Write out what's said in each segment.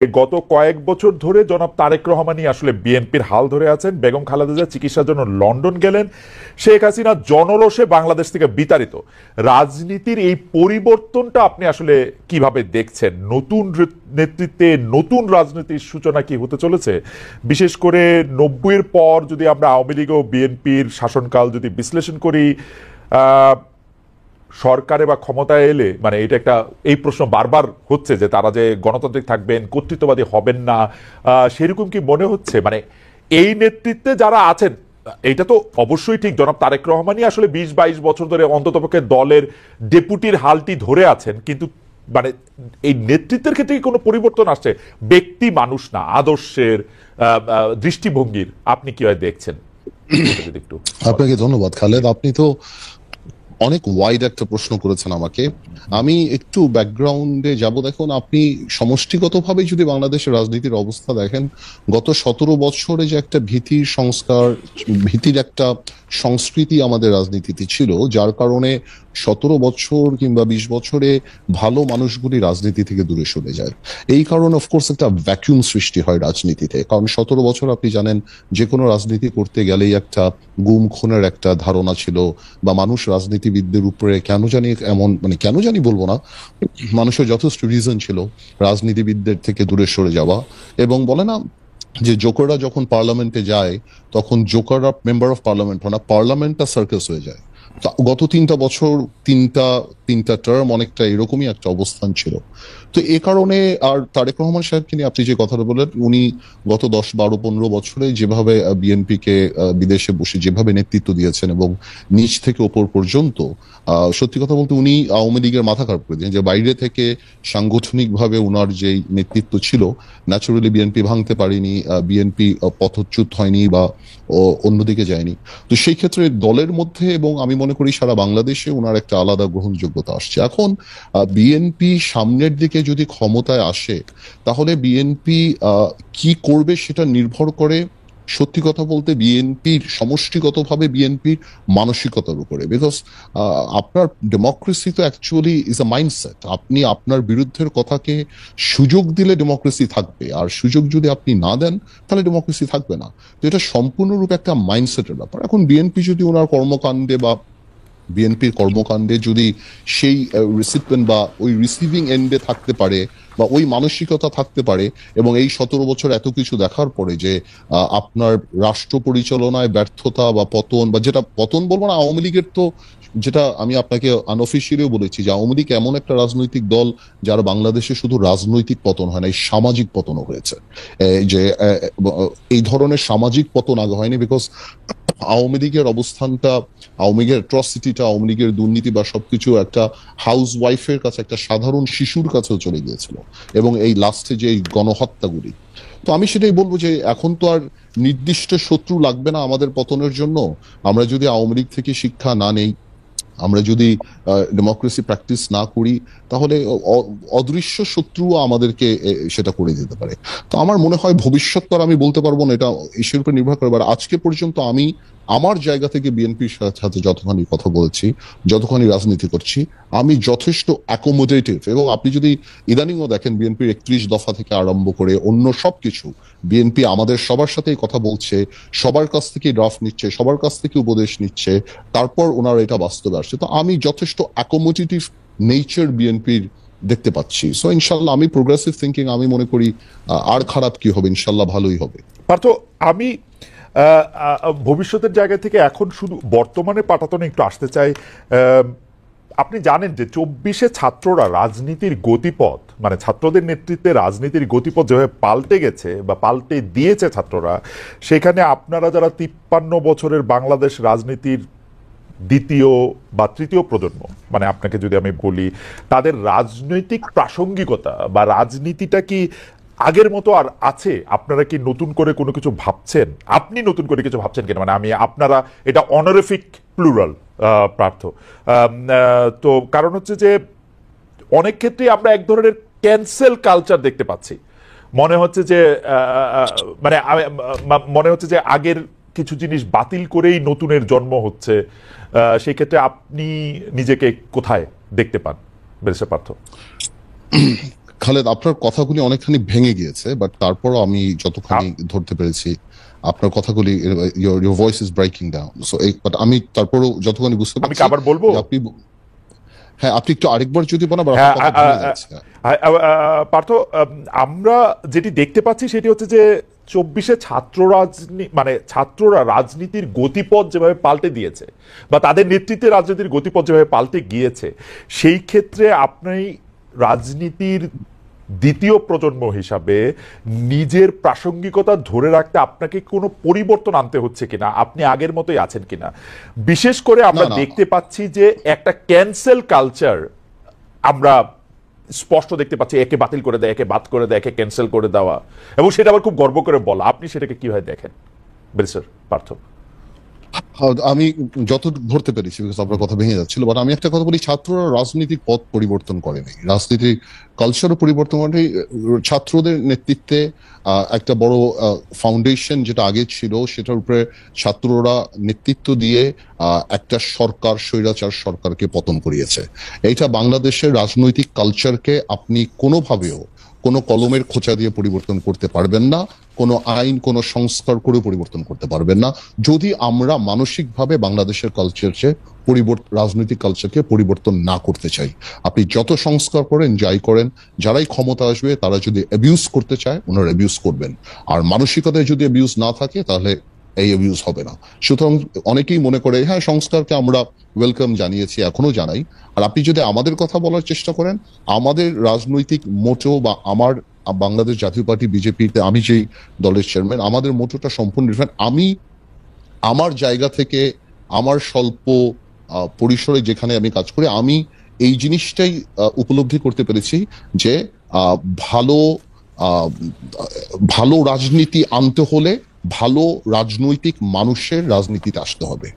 গত কয়েক বছর ধরে জনাব তারেক রহমানই আসলে বিএনপির হাল ধরে আছেন। বেগম খালেদা জিয়া চিকিৎসার জন্য লন্ডন গেলেন, শেখ হাসিনা জনরোষে বাংলাদেশ থেকে বিতাড়িত। রাজনীতির এই পরিবর্তনটা আপনি আসলে কিভাবে দেখছেন? নতুন নেতৃত্বে নতুন রাজনীতির সূচনা কি হতে চলেছে? বিশেষ করে 90-এর পর যদি আমরা আওয়ামী লীগ ও বিএনপির শাসনকাল যদি বিশ্লেষণ করি, সরকারে বা ক্ষমতায় এলে মানে এটা একটা এই প্রশ্ন বারবার হচ্ছে যে তারা যে গণতান্ত্রিক থাকবেন, কর্তৃত্ববাদী হবেন না, সেরকম কি মনে হচ্ছে? মানে এই নেতৃত্বে যারা আছেন, এটা তো অবশ্যই ঠিক জনাব তারেক রহমানই আসলে 20-22 বছর ধরে অন্ততপক্ষে দলের ডেপুটির হালটি ধরে আছেন, কিন্তু মানে এই নেতৃত্বের ক্ষেত্রে কি কোনো পরিবর্তন আসছে? ব্যক্তি মানুষ না, আদর্শের, দৃষ্টিভঙ্গির আপনি কিভাবে দেখছেন একটু? আপনাকে ধন্যবাদ খালেদ। আপনি তো অনেক ওয়াইড একটা প্রশ্ন করেছেন আমাকে। আমি একটু ব্যাকগ্রাউন্ডে যাব। দেখুন, আপনি সমষ্টিগতভাবে যদি বাংলাদেশের রাজনীতির অবস্থা দেখেন, গত 17 বছরে যে একটা ভীতির সংস্কার, ভীতির একটা সংস্কৃতি আমাদের রাজনীতিতে ছিল, যার কারণে 17 বছর কিংবা 20 বছরে ভালো মানুষগুলি রাজনীতি থেকে দূরে সরে যায়। এই কারণে অফকোর্স একটা ভ্যাকুয়াম সৃষ্টি হয় রাজনীতিতে। কারণ 17 বছর আপনি জানেন, যে কোনো রাজনীতি করতে গেলেই একটা গুম খুনের একটা ধারণা ছিল, বা মানুষ রাজনীতিবিদদের উপরে কেন জানি এমন, মানে কেন জানি বলবো না, মানুষের যথেষ্ট রিজন ছিল রাজনীতিবিদদের থেকে দূরে সরে যাওয়া। এবং বলে না যে জোকাররা যখন পার্লামেন্টে যায়, তখন জোকাররা মেম্বার অফ পার্লামেন্ট হয় না, পার্লামেন্টটা সার্কাস হয়ে যায়। গত 3টা বছর, তিনটা তিনটা টার্ম অনেকটা এরকমই একটা অবস্থান ছিল। তো এ কারণে, আর তারেক রহমান সাহেবকে নিয়ে আপনি যে কথাটা বললেন, উনি গত 10, 12, 15 বছরে যেভাবে বিএনপি কে বিদেশে বসে যেভাবে নেতৃত্ব দিয়েছেন, এবং নিচ থেকে ওপর পর্যন্ত, সত্যি কথা বলতে উনি আওয়ামী লীগের মাথা খারাপ করে দিয়েছেন। যে বাইরে থেকে সাংগঠনিকভাবে উনার যে নেতৃত্ব ছিল, ন্যাচুরালি বিএনপি ভাঙতে পারেনি, বিএনপি পথচ্যুত হয়নি বা অন্যদিকে যায়নি। তো সেই ক্ষেত্রে দলের মধ্যে, এবং আমি মনে করি সারা বাংলাদেশে, ওনার একটা আলাদা গ্রহণযোগ্যতা আসছে। এখন বিএনপি সামনের দিকে যদি ক্ষমতায় আসে, তাহলে বিএনপি কি করবে সেটা নির্ভর করে, সত্যি কথা বলতে, বিএনপির সমষ্টিগতভাবে বিএনপির মানসিকতার উপরে। বিকজ আপনার ডেমোক্রেসি তো অ্যাকচুয়ালি ইজ আ মাইন্ডসেট। আপনি আপনার বিরুদ্ধের কথাকে সুযোগ দিলে ডেমোক্রেসি থাকবে, আর সুযোগ যদি আপনি না দেন, তাহলে ডেমোক্রেসি থাকবে না। তো এটা সম্পূর্ণরূপে একটা মাইন্ডসেটের ব্যাপার। এখন বিএনপি যদি ওনার কর্মকাণ্ডে বা বিএনপির কর্মকাণ্ডে যদি সেই রিসিপিয়েন্ট বা ওই রিসিভিং এন্ডে থাকতে পারে, বা ওই মানসিকতা থাকতে পারে, এবং এই 17 বছর এত কিছু দেখার পরে যে আপনার রাষ্ট্র পরিচালনায় ব্যর্থতা বা পতন, বা যেটা পতন বলবো না, আওয়ামী লীগের তো, যেটা আমি আপনাকে আনঅফিসিয়ালিও বলেছি, যে আওয়ামী লীগ এমন একটা রাজনৈতিক দল যার বাংলাদেশে শুধু রাজনৈতিক পতন হয় না, এই সামাজিক পতনও হয়েছে। যে এই ধরনের সামাজিক পতন আগে হয়নি। বিকজ আওয়ামী লীগের অবস্থানটা, আওয়ামী লীগের অ্যাট্রসিটিটা, আওয়ামী লীগের দুর্নীতি বা সবকিছু একটা হাউস ওয়াইফের কাছে, একটা সাধারণ শিশুর কাছেও চলে গিয়েছিল। এবং এই লাস্টে যে এই গণহত্যাগুলি, তো আমি সেটাই বলবো যে এখন তো আর নির্দিষ্ট শত্রু লাগবে না আমাদের পতনের জন্য। আমরা যদি আওয়ামী লীগ থেকে শিক্ষা না নেই, আমরা যদি ডেমোক্রেসি প্র্যাকটিস না করি, তাহলে অদৃশ্য শত্রু আমাদেরকে সেটা করে দিতে পারে। তো আমার মনে হয় ভবিষ্যৎ তো আর আমি বলতে পারবো না, এটা ঈশ্বরের উপর নির্ভর করে। আজকে পর্যন্ত আমি আমার জায়গা থেকে বিএনপির সাথে যতখানি কথা বলছি, যতখানি রাজনীতি করছি, আমি যথেষ্ট অ্যাকোমোডেটিভ। এবং আপনি যদি ইদানিংও দেখেন, বিএনপির 31 দফা থেকে আরম্ভ করে অন্য সবকিছু, বিএনপি আমাদের সবার সাথেই কথা বলছে, সবার কাছ থেকে ড্রাফট নিচ্ছে, সবার কাছ থেকে উপদেশ নিচ্ছে, তারপর ওনারা এটা বাস্তবে আসছে। তো আমি যথেষ্ট অ্যাকোমোডেটিভ নেচার বিএনপির দেখতে পাচ্ছি। সো ইনশাল্লাহ, আমি প্রোগ্রেসিভ থিঙ্কিং, আমি মনে করি আর খারাপ কি হবে, ইনশাল্লাহ ভালোই হবে। পার্থ, আমি ভবিষ্যতের জায়গা থেকে এখন শুধু বর্তমানে পাটাতনে একটু আসতে চাই। আপনি জানেন যে 24-এ ছাত্ররা রাজনীতির গতিপথ, মানে ছাত্রদের নেতৃত্বে রাজনীতির গতিপথ যেভাবে পাল্টে গেছে বা পাল্টে দিয়েছে ছাত্ররা, সেখানে আপনারা যারা 53 বছরের বাংলাদেশ রাজনীতির দ্বিতীয় বা তৃতীয় প্রজন্ম, মানে আপনাকে যদি আমি বলি, তাদের রাজনৈতিক প্রাসঙ্গিকতা বা রাজনীতিটা কি আগের মতো আর আছে? আপনারা কি নতুন করে কোনো কিছু ভাবছেন? আপনি নতুন করে কিছু ভাবছেন কিনা, মানে আমি আপনারা, এটা অনারিফিক প্লুরাল পার্থ। তো কারণ হচ্ছে যে অনেক ক্ষেত্রেই আমরা এক ধরনের ক্যান্সেল কালচার দেখতে পাচ্ছি। মনে হচ্ছে যে মানে মনে হচ্ছে যে আগের কিছু জিনিস বাতিল করেই নতুনের জন্ম হচ্ছে। সেই ক্ষেত্রে আপনি নিজেকে কোথায় দেখতে পান ব্যারিস্টার পার্থ? খালেদ, আপনার কথাগুলি অনেকখানি ভেঙে গিয়েছে, বাট তারপরও আমি যতখানি ধরতে পেরেছি আপনার কথাগুলি, your voice is breaking down, so but আমি তারপরও যতখানি বুঝতে আমি কি পারছি আবার বলবো? যে আপনি, হ্যাঁ আপনি একটু আরেকবার যদি বলেন, আবার হ্যাঁ, আপনার কথা ভেঙে যাচ্ছে। পার্থ, আমরা যেটি দেখতে পাচ্ছি সেটি হচ্ছে যে 24-এ ছাত্ররা রাজনীতির গতিপথ যেভাবে পাল্টে দিয়েছে বা তাদের নেতৃত্বে রাজনীতির গতিপথ যেভাবে পাল্টে গিয়েছে, সেই ক্ষেত্রে আপনি রাজনীতির দ্বিতীয় প্রজন্ম হিসাবে নিজের প্রাসঙ্গিকতা ধরে রাখতে আপনাকে কোনো পরিবর্তন আনতে হচ্ছে কিনা, আপনি আগের মতোই আছেন কিনা? বিশেষ করে আমরা না না, দেখতে পাচ্ছি যে একটা ক্যান্সেল কালচার আমরা স্পষ্ট দেখতে পাচ্ছি, একে বাতিল করে দেয়, একে বাদ করে দেয়, একে ক্যান্সেল করে দেওয়া, এবং সেটা আবার খুব গর্ব করে বলা। আপনি সেটাকে কিভাবে দেখেন ব্যারিস্টার পার্থ? আমি যত ধরতে পেরেছি, বিকজ আপনার কথা ভেঙে যাচ্ছিল, বাট আমি একটা কথা বলি, ছাত্ররা রাজনৈতিক পথ পরিবর্তন করেনি, রাজনীতির কালচারও পরিবর্তন করেনি। ছাত্রদের নেতৃত্বে একটা বড় ফাউন্ডেশন যেটা আগে ছিল সেটার উপরে ছাত্ররা নেতৃত্ব দিয়ে একটা সরকার, স্বৈরাচার সরকারকে পতন করিয়েছে। এইটা বাংলাদেশের রাজনৈতিক কালচারকে আপনি কোনোভাবেও কোনো কলমের খোঁচা দিয়ে পরিবর্তন করতে পারবেন না, কোনো আইন, কোনো সংস্কার করে পরিবর্তন করতে পারবেন না, যদি আমরা মানসিকভাবে বাংলাদেশের কালচারকে রাজনৈতিক কালচারকে পরিবর্তন না করতে চাই। আপনি যত সংস্কার করেন, যাই করেন, যারাই ক্ষমতা আসবে তারা যদি অ্যাবিউজ করতে চায় ওনারা অ্যাবিউজ করবেন, আর মানসিকতায় যদি অ্যাবিউজ না থাকে তাহলে এই অ্যাবিউজ হবে না। সুতরাং অনেকেই মনে করে হ্যাঁ সংস্কারকে আমরা ওয়েলকাম জানিয়েছি, এখনো জানাই। আর আপনি যদি আমাদের কথা বলার চেষ্টা করেন, আমাদের রাজনৈতিক মোটো বা আমার বাংলাদেশ জাতীয় পার্টি বিজেপিতে আমি যেই দলের চেয়ারম্যান, আমাদের মোটোটা সম্পূর্ণ ডিফারেন্ট। আমি আমার জায়গা থেকে, আমার স্বল্প পরিসরে যেখানে আমি কাজ করি, আমি এই জিনিসটাই উপলব্ধি করতে পেরেছি যে ভালো আহ, ভালো রাজনীতি আনতে হলে ভালো রাজনৈতিক মানুষের রাজনীতিতে আসতে হবে,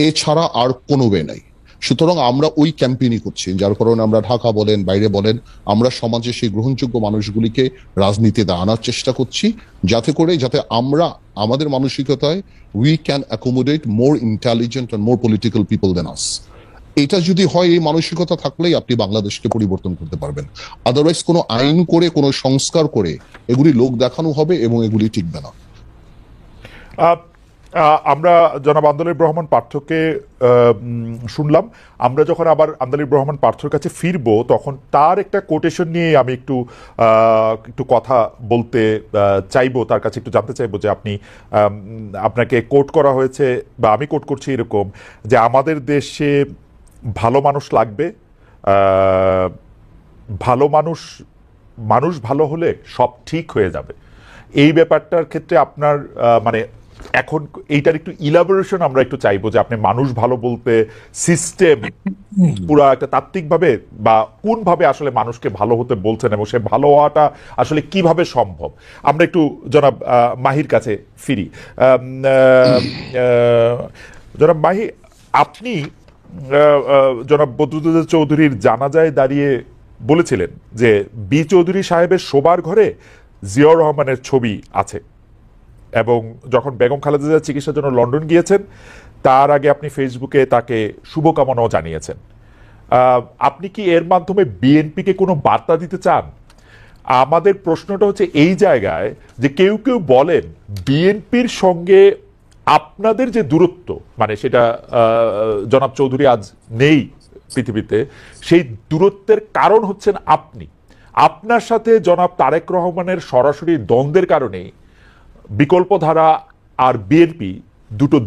এছাড়া আর কোনো ওয়ে নাই। সুতরাং আমরা ওই ক্যাম্পেইনই করছি, যার কারণে আমরা ঢাকা বলেন, বাইরে বলেন, আমরা সমাজে সেই গ্রহণযোগ্য মানুষগুলিকে রাজনীতিতে আনার চেষ্টা করছি, যাতে আমরা আমাদের মানসিকতায় we can accommodate more intelligent and more political people than us. এটা যদি হয়, এই মানসিকতা থাকলেই আপনি বাংলাদেশকে পরিবর্তন করতে পারবেন। আদারওয়াইজ কোনো আইন করে, কোনো সংস্কার করে এগুলি লোক দেখানো হবে এবং এগুলি টিকবে না। আমরা জনাব আন্দোলিব রহমান পার্থকে শুনলাম। আমরা যখন আবার আন্দোলিব রহমান পার্থর কাছে ফিরবো, তখন তার একটা কোটেশন নিয়ে আমি একটু একটু কথা বলতে চাইবো, তার কাছে একটু জানতে চাইবো যে আপনাকে কোট করা হয়েছে বা আমি কোট করছি এরকম যে আমাদের দেশে ভালো মানুষ লাগবে, ভালো মানুষ ভালো হলে সব ঠিক হয়ে যাবে। এই ব্যাপারটার ক্ষেত্রে আপনার মানে এখন এইটার একটু ইলাবোরেশন আমরা একটু চাইবো, যে আপনি মানুষ ভালো বলতে সিস্টেম পুরো একটা তাত্ত্বিকভাবে বা কোনভাবে আসলে মানুষকে ভালো হতে বলছেন এবং সে ভালো হওয়াটা আসলে কিভাবে সম্ভব। আমরা একটু জনাব মাহির কাছে ফিরি। জনাব মাহি, আপনি জনাব বদরুদ্দোজা চৌধুরীর জানাজায় দাঁড়িয়ে বলেছিলেন যে বি চৌধুরী সাহেবের শোবার ঘরে জিয়াউর রহমানের ছবি আছে, এবং যখন বেগম খালেদা জিয়া চিকিৎসার জন্য লন্ডন গিয়েছেন তার আগে আপনি ফেসবুকে তাকে শুভকামনাও জানিয়েছেন। আপনি কি এর মাধ্যমে বিএনপিকে কোনো বার্তা দিতে চান? আমাদের প্রশ্নটা হচ্ছে এই জায়গায় যে কেউ কেউ বলেন বিএনপির সঙ্গে আপনাদের যে দূরত্ব, মানে সেটা জনাব চৌধুরী আজ নেই পৃথিবীতে, সেই দূরত্বের কারণ হচ্ছেন আপনি। আপনার সাথে জনাব তারেক রহমানের সরাসরি দ্বন্দ্বের কারণেই বিকল্পধারা আর বিএনপি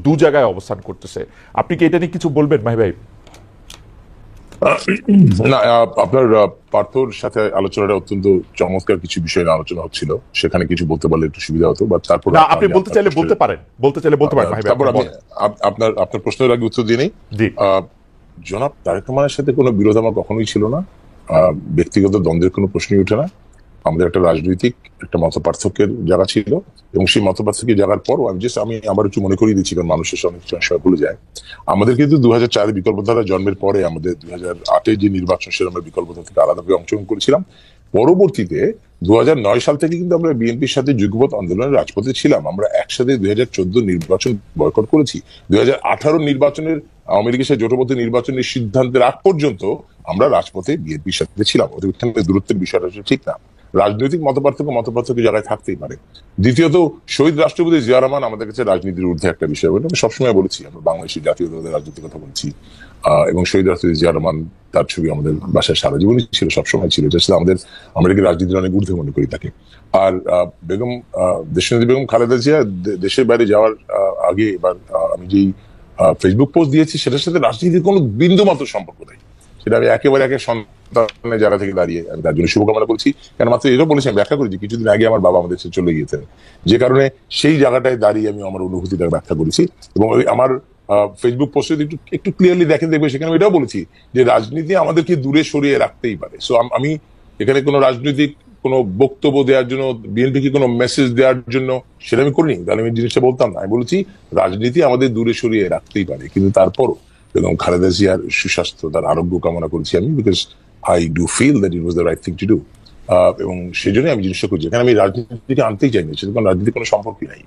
দু জায়গায় অবস্থান করতেছে। আপনি কি এটা নিয়ে কিছু বলবেন মাহি ভাই? না, আপনার পার্থর সাথে আলোচনাটা অত্যন্ত চমৎকার কিছু বিষয় নিয়ে আলোচনা হচ্ছিল, সেখানে কিছু বলতে পারলে একটু সুবিধা হতো, বাট তারপর আপনি বলতে চাইলে বলতে পারেন মাহি ভাই। তারপর আমি আপনার প্রশ্নের আগে উত্তর দিয়ে নেই। জি, জনাব তারেক রহমানের সাথে কোনো বিরোধ আমার কখনোই ছিল না, ব্যক্তিগত দ্বন্দ্বের কোনো প্রশ্নই ওঠে না। আমাদের একটা রাজনৈতিক একটা মত পার্থক্যের জায়গা ছিল, এবং সেই মত পার্থক্যের জায়গার পরও আমি আবার একটু মনে করিয়ে দিচ্ছি, কারণ মানুষের অনেক সময় ভুলে যায়। আমাদের কিন্তু 2004 বিকল্পধারা জন্মের পরে আমাদের 2008 যে নির্বাচন, সেটা আমরা বিকল্পধারা থেকে আলাদাভাবে অংশগ্রহণ করেছিলাম। পরবর্তীতে 2009 সাল থেকে কিন্তু আমরা বিএনপির সাথে যুগপৎ আন্দোলনের রাজপথে ছিলাম। আমরা একসাথে 2014 নির্বাচন বয়কট করেছি। 2018 নির্বাচনের, আওয়ামী লীগের সাথে জোটবদ্ধ নির্বাচনের সিদ্ধান্তের আগ পর্যন্ত আমরা রাজপথে বিএনপির সাথে ছিলাম, ওদের দূরত্বের বিষয়টা ঠিক না। রাজনৈতিক মতপার্থক্য জায়গায় থাকতেই পারে। দ্বিতীয়ত, শহীদ রাষ্ট্রপতি জিয়া রহমান আমাদের কাছে রাজনীতির ঊর্ধ্বে একটা বিষয় বলে আমি সবসময় বলেছি। আমরা বাংলাদেশের জাতীয় দলের রাজনীতির কথা বলছি, এবং শহীদ রাষ্ট্রপতি জিয়া রহমান তার ছবি আমাদের বাসায় সারা জীবনই ছিল, সবসময় ছিল। আমাদের আমেরিকার রাজনীতির অনেক ঊর্ধ্বে মনে করি তাকে। আর বেগম দেশনেত্রী বেগম খালেদা জিয়া দেশের বাইরে যাওয়ার আগে এবার আমি যেই ফেসবুক পোস্ট দিয়েছি সেটার সাথে রাজনীতির কোনো বিন্দু মাত্র সম্পর্ক নেই। সেটা আমি একেবারে সন্তানের জায়গা থেকে দাঁড়িয়ে আমি তার জন্য শুভকামনা করছি। কেন মাত্র এটাও বলেছি, আমি ব্যাখ্যা করেছি কিছুদিন আগে আমার বাবা আমাদের চলে গিয়েছেন, যে কারণে সেই জায়গাটায় দাঁড়িয়ে আমি আমার অনুভূতিটা ব্যাখ্যা করেছি। এবং আমার ফেসবুক পোস্টে একটু ক্লিয়ারলি দেখবে, সেখানে আমি এটাও বলেছি যে রাজনীতি আমাদেরকে দূরে সরিয়ে রাখতেই পারে। সো আমি এখানে কোনো রাজনৈতিক কোনো বক্তব্য দেওয়ার জন্য, বিএনপিকে কোনো মেসেজ দেওয়ার জন্য সেটা আমি করিনি, তাহলে আমি জিনিসটা বলতাম না। আমি বলেছি রাজনীতি আমাদের দূরে সরিয়ে রাখতেই পারে, কিন্তু তারপরও এবং খালেদা জিয়ার সুস্বাস্থ্য, তার আরোগ্য কামনা করেছি আমি, because I do feel that it was the right thing to do. এবং সেই জন্যই আমি জিনিসটা করছি। এখানে আমি রাজনীতিকে আনতেই চাইনি, সেটা কোনো রাজনীতির কোনো সম্পর্কই নাই।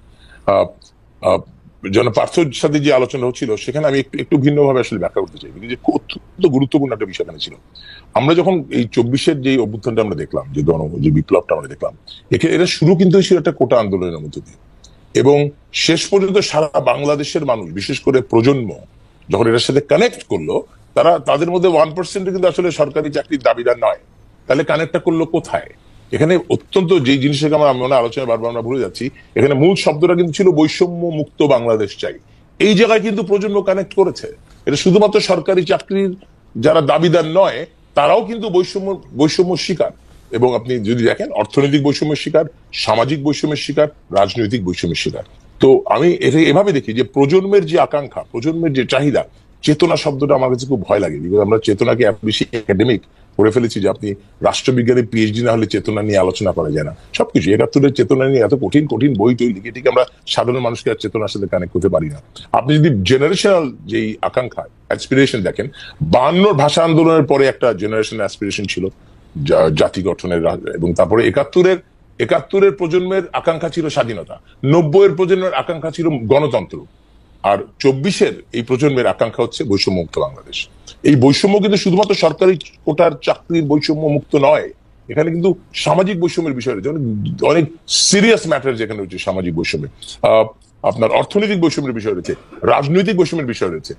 জন পার্থর সাথে যে আলোচনা হচ্ছিল সেখানে আমি একটু ভিন্নভাবে আসলে ব্যাখ্যা করতে চাই, যে অত্যন্ত গুরুত্বপূর্ণ একটা বিষয় এখানে ছিল। আমরা যখন এই 24-এর যে অভ্যুত্থানটা আমরা দেখলাম, যে বিপ্লবটা আমরা দেখলাম, এটা শুরু কিন্তু ছিল একটা কোটা আন্দোলনের মধ্যে দিয়ে, এবং শেষ পর্যন্ত সারা বাংলাদেশের মানুষ, বিশেষ করে প্রজন্ম, যখন এটার সাথে কানেক্ট করলো, তাদের মধ্যে 1% কিন্তু আসলে সরকারি চাকরির দাবিদার নয়। তাহলে কানেক্টটা করলো কোথায়? এখানে অত্যন্ত যে জিনিসটাকে আমরা মনে আলোচনায় বারবার আমরা ভুলে যাচ্ছি, এখানে মূল শব্দটা কিন্তু ছিল বৈষম্য মুক্ত বাংলাদেশ চাই। এই জায়গায় কিন্তু প্রজন্ম কানেক্ট করেছে। এটা শুধুমাত্র সরকারি চাকরির যারা দাবিদার নয়, তারাও কিন্তু বৈষম্য শিকার। এবং আপনি যদি দেখেন, অর্থনৈতিক বৈষম্যের শিকার, সামাজিক বৈষম্যের শিকার, রাজনৈতিক বৈষম্যের শিকার। তো আমি এটা এভাবে দেখি যে প্রজন্মের যে আকাঙ্ক্ষা, প্রজন্মের যে চাহিদা, চেতনা শব্দটা আমার কাছে খুব ভয় লাগে। বিকজ আমরা চেতনাকে বেশি একাডেমিক করে ফেলেছি, যে আপনি রাষ্ট্রবিজ্ঞানে পিএইচডি না হলে চেতনা নিয়ে আলোচনা করা যায় না। সবকিছু 71-এর চেতনা নিয়ে এত কঠিন কঠিন বই তৈরি লিখে ঠিক আমরা সাধারণ মানুষকে আর চেতনার সাথে কানেক্ট করতে পারি না। আপনি যদি জেনারেশনাল যেই আকাঙ্ক্ষা, অ্যাসপিরেশন দেখেন, 52 ভাষা আন্দোলনের পরে একটা জেনারেশন অ্যাসপিরেশন ছিল জাতি গঠনের, এবং তারপরে 71-এর প্রজন্মের আকাঙ্ক্ষা ছিল স্বাধীনতা, 90-এর প্রজন্মের আকাঙ্ক্ষা ছিল গণতন্ত্র, আর 24-এর এই প্রজন্মের আকাঙ্ক্ষা হচ্ছে বৈষম্য মুক্ত বাংলাদেশ। এই বৈষম্য কিন্তু শুধুমাত্র সরকারি কোটার চাকরির বৈষম্য মুক্ত নয়, এখানে কিন্তু সামাজিক বৈষম্যের বিষয় রয়েছে, অনেক সিরিয়াস ম্যাটার যেখানে হচ্ছে সামাজিক বৈষম্যে। আপনার অর্থনৈতিক বৈষম্যের বিষয় রয়েছে, রাজনৈতিক বৈষম্যের বিষয় রয়েছে।